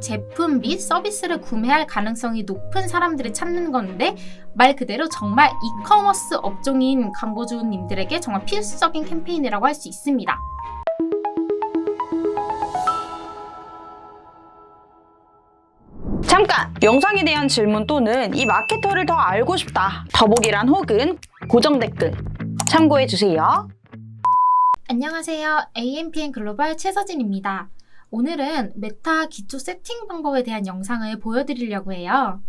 제품 및 서비스를 구매할 가능성이 높은 사람들을 찾는 건데 말 그대로 정말 이커머스 업종인 광고주님들에게 정말 필수적인 캠페인이라고 할 수 있습니다. 잠깐! 영상에 대한 질문 또는 이 마케터를 더 알고 싶다. 더보기란 혹은 고정 댓글 참고해주세요. 안녕하세요. AMPN 글로벌 최서진입니다. 오늘은 메타 기초 세팅 방법에 대한 영상을 보여드리려고 해요.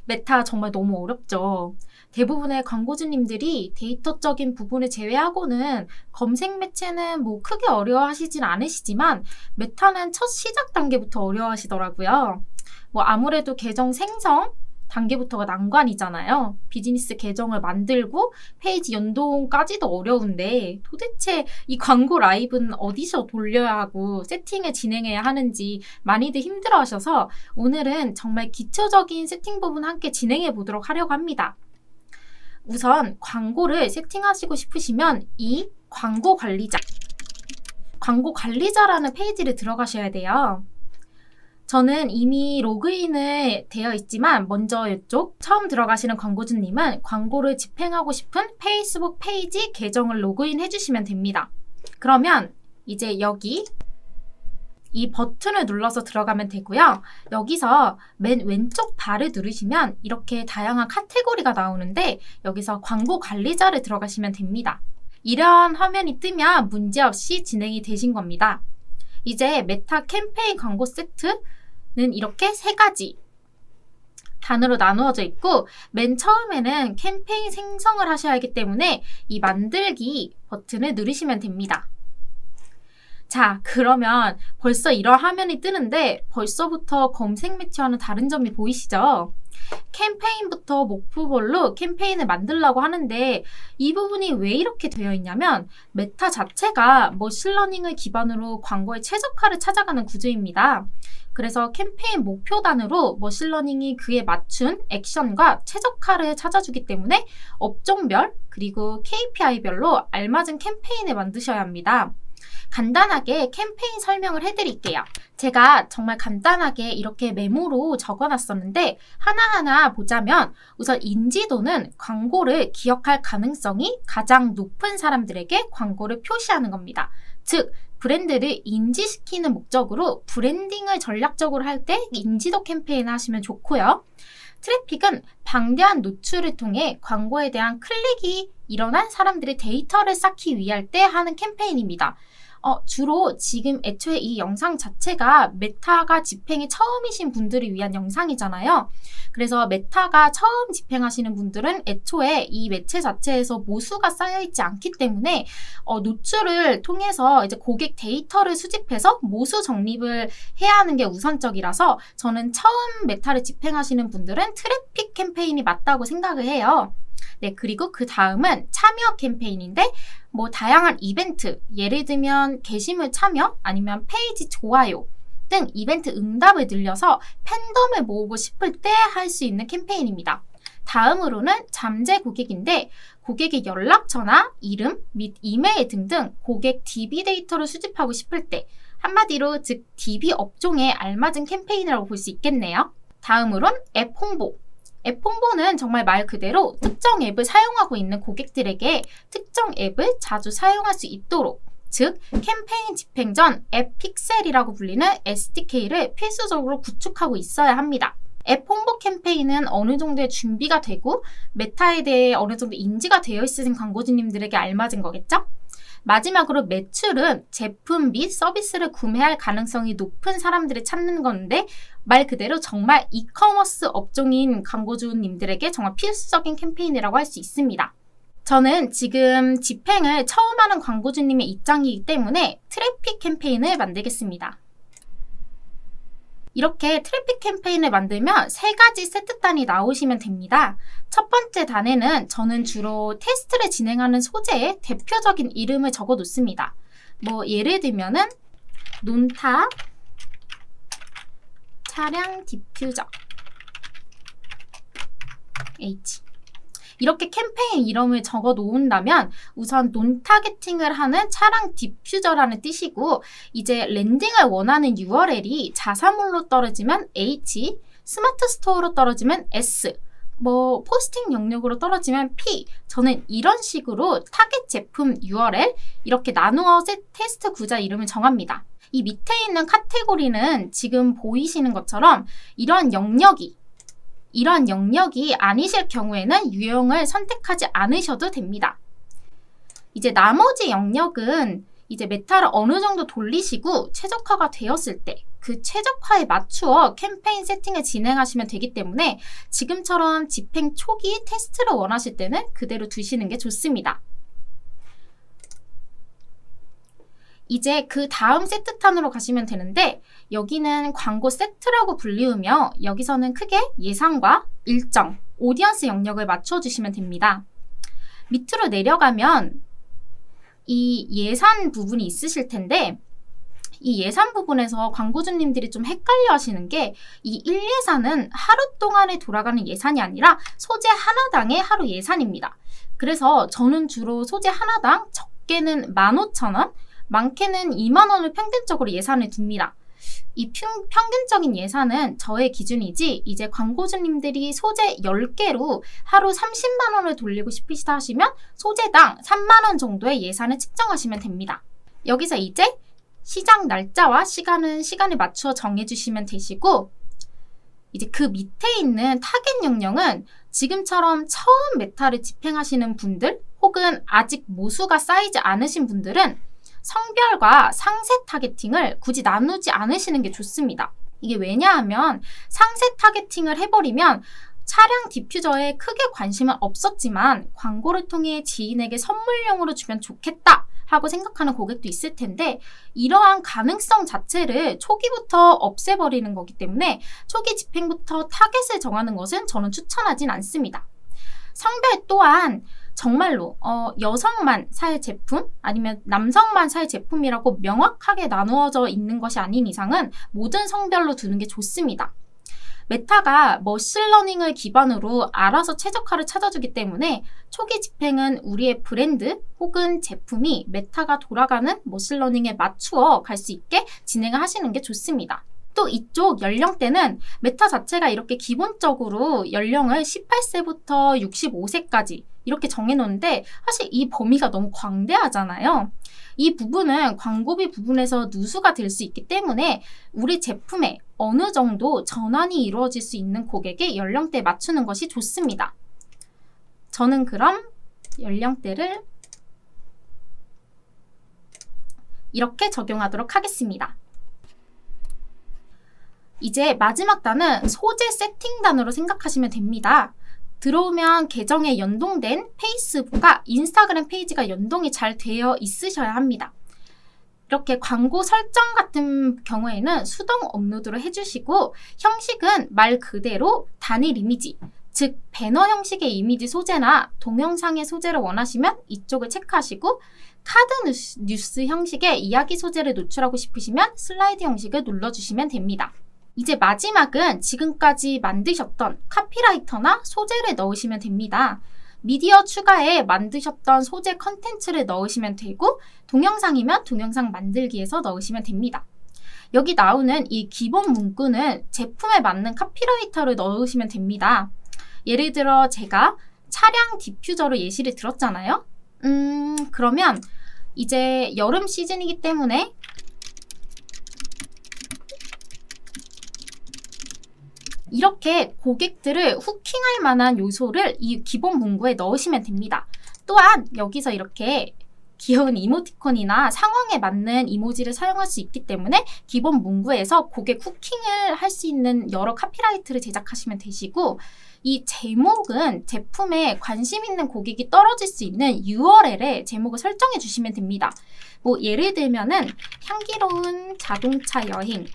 메타 정말 너무 어렵죠. 대부분의 광고주님들이 데이터적인 부분을 제외하고는 검색 매체는 뭐 크게 어려워하시진 않으시지만 메타는 첫 시작 단계부터 어려워하시더라고요. 아무래도 계정 생성 단계부터가 난관이잖아요. 비즈니스 계정을 만들고 페이지 연동까지도 어려운데 도대체 이 광고 라이브는 어디서 돌려야 하고 세팅을 진행해야 하는지 많이들 힘들어하셔서 오늘은 정말 기초적인 세팅 부분 함께 진행해 보도록 하려고 합니다. 우선 광고를 세팅하시고 싶으시면 이 광고 관리자라는 페이지를 들어가셔야 돼요. 저는 이미 로그인을 되어 있지만 먼저 이쪽 처음 들어가시는 광고주님은 광고를 집행하고 싶은 페이스북 페이지 계정을 로그인 해주시면 됩니다. 그러면 이제 여기 이 버튼을 눌러서 들어가면 되고요. 여기서 맨 왼쪽 바를 누르시면 이렇게 다양한 카테고리가 나오는데 여기서 광고 관리자를 들어가시면 됩니다. 이런 화면이 뜨면 문제없이 진행이 되신 겁니다. 이제 메타 캠페인 광고 세트는 이렇게 3가지 단으로 나누어져 있고 맨 처음에는 캠페인 생성을 하셔야 하기 때문에 이 만들기 버튼을 누르시면 됩니다. 자, 그러면 벌써 이런 화면이 뜨는데 벌써부터 검색 매체와는 다른 점이 보이시죠? 캠페인부터 목표별로 캠페인을 만들려고 하는데 이 부분이 왜 이렇게 되어 있냐면 메타 자체가 머신러닝을 기반으로 광고의 최적화를 찾아가는 구조입니다. 그래서 캠페인 목표단으로 머신러닝이 그에 맞춘 액션과 최적화를 찾아주기 때문에 업종별 그리고 KPI별로 알맞은 캠페인을 만드셔야 합니다. 간단하게 캠페인 설명을 해드릴게요. 제가 정말 간단하게 이렇게 메모로 적어놨었는데 하나하나 보자면 우선 인지도는 광고를 기억할 가능성이 가장 높은 사람들에게 광고를 표시하는 겁니다. 즉 브랜드를 인지시키는 목적으로 브랜딩을 전략적으로 할 때 인지도 캠페인을 하시면 좋고요. 트래픽은 방대한 노출을 통해 광고에 대한 클릭이 일어난 사람들의 데이터를 쌓기 위할 때 하는 캠페인입니다. 주로 지금 애초에 이 영상 자체가 메타가 집행이 처음이신 분들을 위한 영상이잖아요. 그래서 메타가 처음 집행하시는 분들은 애초에 이 매체 자체에서 모수가 쌓여있지 않기 때문에 노출을 통해서 이제 고객 데이터를 수집해서 모수 정립을 해야 하는 게 우선적이라서 저는 처음 메타를 집행하시는 분들은 트래픽 캠페인이 맞다고 생각을 해요. 네, 그리고 그 다음은 참여 캠페인인데 다양한 이벤트, 예를 들면 게시물 참여 아니면 페이지 좋아요 등 이벤트 응답을 늘려서 팬덤을 모으고 싶을 때 할 수 있는 캠페인입니다. 다음으로는 잠재 고객인데 고객의 연락처나 이름 및 이메일 등등 고객 DB 데이터를 수집하고 싶을 때 한마디로 즉 DB 업종에 알맞은 캠페인이라고 볼 수 있겠네요. 다음으론 앱 홍보. 앱 홍보는 정말 말 그대로 특정 앱을 사용하고 있는 고객들에게 특정 앱을 자주 사용할 수 있도록 즉 캠페인 집행 전 앱 픽셀이라고 불리는 SDK를 필수적으로 구축하고 있어야 합니다. 앱 홍보 캠페인은 어느 정도의 준비가 되고 메타에 대해 어느 정도 인지가 되어 있으신 광고주님들에게 알맞은 거겠죠? 마지막으로 매출은 제품 및 서비스를 구매할 가능성이 높은 사람들을 찾는 건데 말 그대로 정말 이커머스 업종인 광고주님들에게 정말 필수적인 캠페인이라고 할 수 있습니다. 저는 지금 집행을 처음 하는 광고주님의 입장이기 때문에 트래픽 캠페인을 만들겠습니다. 이렇게 트래픽 캠페인을 만들면 3가지 세트단이 나오시면 됩니다. 첫 번째 단에는 저는 주로 테스트를 진행하는 소재의 대표적인 이름을 적어 놓습니다. 예를 들면은 논타 차량 디퓨저 H 이렇게 캠페인 이름을 적어 놓은다면 우선 논타겟팅을 하는 차량 디퓨저라는 뜻이고, 이제 랜딩을 원하는 URL이 자사몰로 떨어지면 H, 스마트 스토어로 떨어지면 S, 포스팅 영역으로 떨어지면 P. 저는 이런 식으로 타겟 제품 URL 이렇게 나누어 테스트 구자 이름을 정합니다. 이 밑에 있는 카테고리는 지금 보이시는 것처럼 이런 영역이 아니실 경우에는 유형을 선택하지 않으셔도 됩니다. 이제 나머지 영역은 이제 메타를 어느 정도 돌리시고 최적화가 되었을 때 그 최적화에 맞추어 캠페인 세팅을 진행하시면 되기 때문에 지금처럼 집행 초기 테스트를 원하실 때는 그대로 두시는 게 좋습니다. 이제 그 다음 세트탄으로 가시면 되는데, 여기는 광고 세트라고 불리우며 여기서는 크게 예상과 일정, 오디언스 영역을 맞춰주시면 됩니다. 밑으로 내려가면 이 예산 부분이 있으실 텐데, 이 예산 부분에서 광고주님들이 좀 헷갈려 하시는 게, 이 1예산은 하루 동안에 돌아가는 예산이 아니라 소재 하나당의 하루 예산입니다. 그래서 저는 주로 소재 하나당 적게는 15,000원, 많게는 2만 원을 평균적으로 예산을 둡니다. 이 평균적인 예산은 저의 기준이지, 이제 광고주님들이 소재 10개로 하루 30만 원을 돌리고 싶으시다 하시면 소재당 3만 원 정도의 예산을 측정하시면 됩니다. 여기서 이제 시작 날짜와 시간을 맞추어 정해주시면 되시고, 이제 그 밑에 있는 타겟 영역은 지금처럼 처음 메타를 집행하시는 분들 혹은 아직 모수가 쌓이지 않으신 분들은 성별과 상세 타겟팅을 굳이 나누지 않으시는 게 좋습니다. 이게 왜냐하면 상세 타겟팅을 해버리면 차량 디퓨저에 크게 관심은 없었지만 광고를 통해 지인에게 선물용으로 주면 좋겠다 하고 생각하는 고객도 있을 텐데, 이러한 가능성 자체를 초기부터 없애버리는 거기 때문에 초기 집행부터 타겟을 정하는 것은 저는 추천하진 않습니다. 성별 또한 정말로 여성만 살 제품 아니면 남성만 살 제품이라고 명확하게 나누어져 있는 것이 아닌 이상은 모든 성별로 두는 게 좋습니다. 메타가 머신러닝을 기반으로 알아서 최적화를 찾아주기 때문에 초기 집행은 우리의 브랜드 혹은 제품이 메타가 돌아가는 머신러닝에 맞추어 갈 수 있게 진행을 하시는 게 좋습니다. 또 이쪽 연령대는 메타 자체가 이렇게 기본적으로 연령을 18세부터 65세까지 이렇게 정해놓는데, 사실 이 범위가 너무 광대하잖아요. 이 부분은 광고비 부분에서 누수가 될 수 있기 때문에 우리 제품에 어느 정도 전환이 이루어질 수 있는 고객의 연령대에 맞추는 것이 좋습니다. 저는 그럼 연령대를 이렇게 적용하도록 하겠습니다. 이제 마지막 단은 소재 세팅 단으로 생각하시면 됩니다. 들어오면 계정에 연동된 페이스북과 인스타그램 페이지가 연동이 잘 되어 있으셔야 합니다. 이렇게 광고 설정 같은 경우에는 수동 업로드를 해주시고, 형식은 말 그대로 단일 이미지, 즉 배너 형식의 이미지 소재나 동영상의 소재를 원하시면 이쪽을 체크하시고, 카드 뉴스 형식의 이야기 소재를 노출하고 싶으시면 슬라이드 형식을 눌러주시면 됩니다. 이제 마지막은 지금까지 만드셨던 카피라이터나 소재를 넣으시면 됩니다. 미디어 추가에 만드셨던 소재 컨텐츠를 넣으시면 되고, 동영상이면 동영상 만들기에서 넣으시면 됩니다. 여기 나오는 이 기본 문구는 제품에 맞는 카피라이터를 넣으시면 됩니다. 예를 들어 제가 차량 디퓨저로 예시를 들었잖아요. 그러면 이제 여름 시즌이기 때문에 이렇게 고객들을 후킹할 만한 요소를 이 기본 문구에 넣으시면 됩니다. 또한 여기서 이렇게 귀여운 이모티콘이나 상황에 맞는 이모지를 사용할 수 있기 때문에 기본 문구에서 고객 후킹을 할 수 있는 여러 카피라이트를 제작하시면 되시고, 이 제목은 제품에 관심 있는 고객이 떨어질 수 있는 URL에 제목을 설정해 주시면 됩니다. 예를 들면은 향기로운 자동차 여행,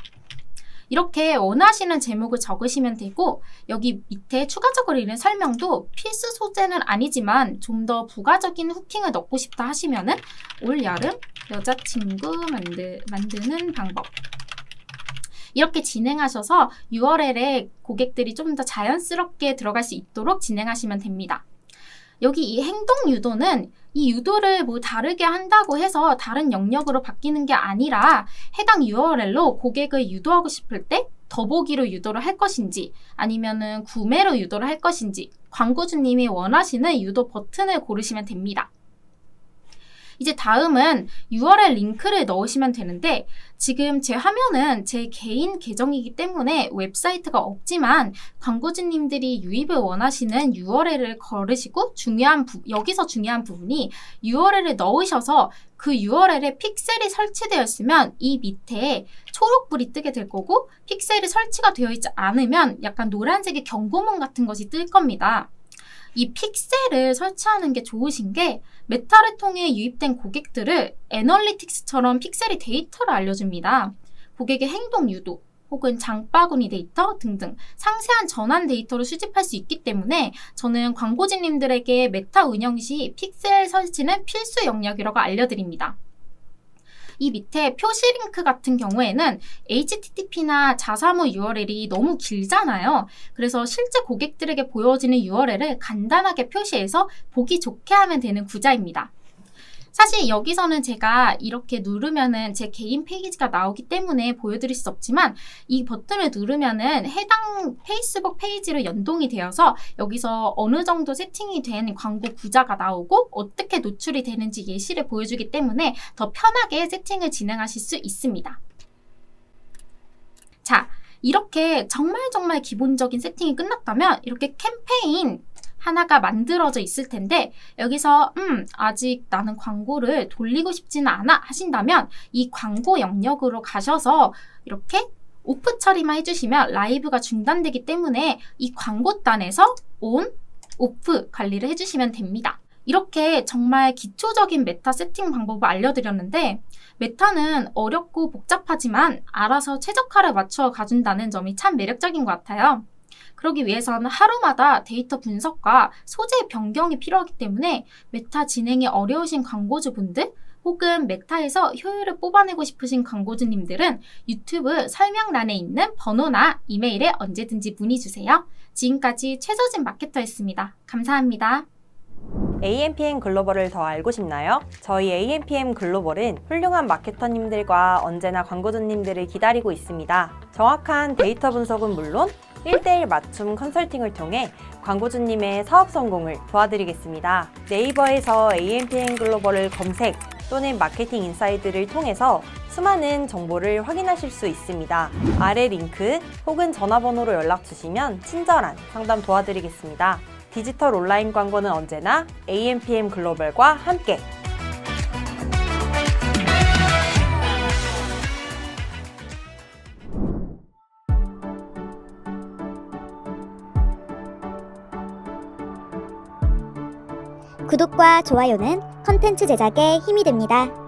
이렇게 원하시는 제목을 적으시면 되고, 여기 밑에 추가적으로 이런 설명도 필수 소재는 아니지만 좀 더 부가적인 후킹을 넣고 싶다 하시면은 올여름 여자친구 만드는 방법, 이렇게 진행하셔서 URL에 고객들이 좀 더 자연스럽게 들어갈 수 있도록 진행하시면 됩니다. 여기 이 행동 유도는 이 유도를 뭐 다르게 한다고 해서 다른 영역으로 바뀌는 게 아니라 해당 URL로 고객을 유도하고 싶을 때 더보기로 유도를 할 것인지 아니면은 구매로 유도를 할 것인지 광고주님이 원하시는 유도 버튼을 고르시면 됩니다. 이제 다음은 URL 링크를 넣으시면 되는데 지금 제 화면은 제 개인 계정이기 때문에 웹사이트가 없지만 광고주님들이 유입을 원하시는 URL을 걸으시고 여기서 중요한 부분이 URL을 넣으셔서 그 URL에 픽셀이 설치되어 있으면 이 밑에 초록불이 뜨게 될 거고 픽셀이 설치가 되어 있지 않으면 약간 노란색의 경고문 같은 것이 뜰 겁니다. 이 픽셀을 설치하는 게 좋으신 게 메타를 통해 유입된 고객들을 애널리틱스처럼 픽셀이 데이터를 알려줍니다. 고객의 행동 유도 혹은 장바구니 데이터 등등 상세한 전환 데이터를 수집할 수 있기 때문에 저는 광고주님들에게 메타 운영 시 픽셀 설치는 필수 영역이라고 알려드립니다. 이 밑에 표시 링크 같은 경우에는 HTTP나 자사무 URL이 너무 길잖아요. 그래서 실제 고객들에게 보여지는 URL을 간단하게 표시해서 보기 좋게 하면 되는 구자입니다. 사실 여기서는 제가 이렇게 누르면은 제 개인 페이지가 나오기 때문에 보여드릴 수 없지만 이 버튼을 누르면은 해당 페이스북 페이지로 연동이 되어서 여기서 어느 정도 세팅이 된 광고 구자가 나오고 어떻게 노출이 되는지 예시를 보여주기 때문에 더 편하게 세팅을 진행하실 수 있습니다. 자, 이렇게 정말 기본적인 세팅이 끝났다면 이렇게 캠페인 하나가 만들어져 있을 텐데 여기서 아직 나는 광고를 돌리고 싶지는 않아 하신다면 이 광고 영역으로 가셔서 이렇게 오프 처리만 해주시면 라이브가 중단되기 때문에 이 광고단에서 온, 오프 관리를 해주시면 됩니다. 이렇게 정말 기초적인 메타 세팅 방법을 알려드렸는데 메타는 어렵고 복잡하지만 알아서 최적화를 맞춰 가준다는 점이 참 매력적인 것 같아요. 그러기 위해서는 하루마다 데이터 분석과 소재 변경이 필요하기 때문에 메타 진행이 어려우신 광고주분들 혹은 메타에서 효율을 뽑아내고 싶으신 광고주님들은 유튜브 설명란에 있는 번호나 이메일에 언제든지 문의주세요. 지금까지 최서진 마케터였습니다. 감사합니다. AMPM 글로벌을 더 알고 싶나요? 저희 AMPM 글로벌은 훌륭한 마케터님들과 언제나 광고주님들을 기다리고 있습니다. 정확한 데이터 분석은 물론 1:1 맞춤 컨설팅을 통해 광고주님의 사업 성공을 도와드리겠습니다. 네이버에서 AMPM 글로벌을 검색 또는 마케팅 인사이드를 통해서 수많은 정보를 확인하실 수 있습니다. 아래 링크 혹은 전화번호로 연락 주시면 친절한 상담 도와드리겠습니다. 디지털 온라인 광고는 언제나 AMPM 글로벌과 함께! 구독과 좋아요는 컨텐츠 제작에 힘이 됩니다.